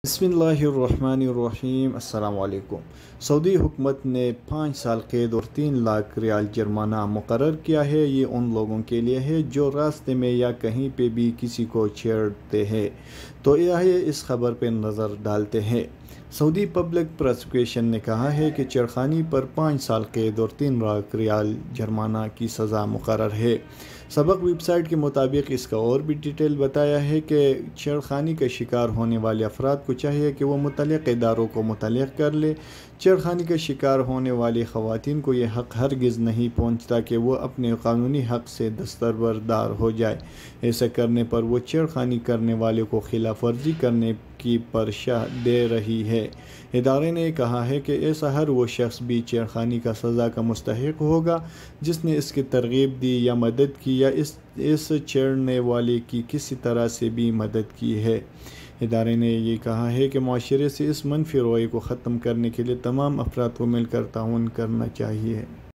बिस्मिल्लाहिर्रहमानिर्रहीम। अस्सलाम वालेकुम। सऊदी हुकूमत ने 5 साल कैद और 3 लाख रियाल जुर्माना मुकर्रर किया है। ये उन लोगों के लिए है जो रास्ते में या कहीं पे भी किसी को छेड़ते हैं। तो यह इस खबर पे नज़र डालते हैं। सऊदी पब्लिक प्रोसिक्यूशन ने कहा है कि छेड़खानी पर 5 साल कैद और 3 लाख रियाल जुर्माना की सज़ा मुकर्रर है। सबक वेबसाइट के मुताबिक इसका और भी डिटेल बताया है कि छेड़खानी का शिकार होने वाले अफराद को चाहिए कि वो मुतल्लिक़ इदारों को मुतल्लिक़ कर ले। छेड़खानी का शिकार होने वाली ख़वातीन को यह हक़ हरगिज़ नहीं पहुँचता कि वो अपने क़ानूनी हक़ से दस्तबरदार हो जाए। ऐसा करने पर वो छेड़खानी करने वाले को खिलाफ वर्जी करने की परशा दे रही है। इदारे ने कहा है कि ऐसा हर वो शख्स भी छेड़खानी का सज़ा का मुस्तहिक़ होगा जिसने इसकी तरग़ीब दी या मदद की या इस छेड़ने वाले की किसी तरह से भी मदद की है। इदारे ने ये कहा है कि मुआशरे से इस मनफी रवैये को ख़त्म करने के लिए तमाम अफराद को मिलकर ताउन करना चाहिए।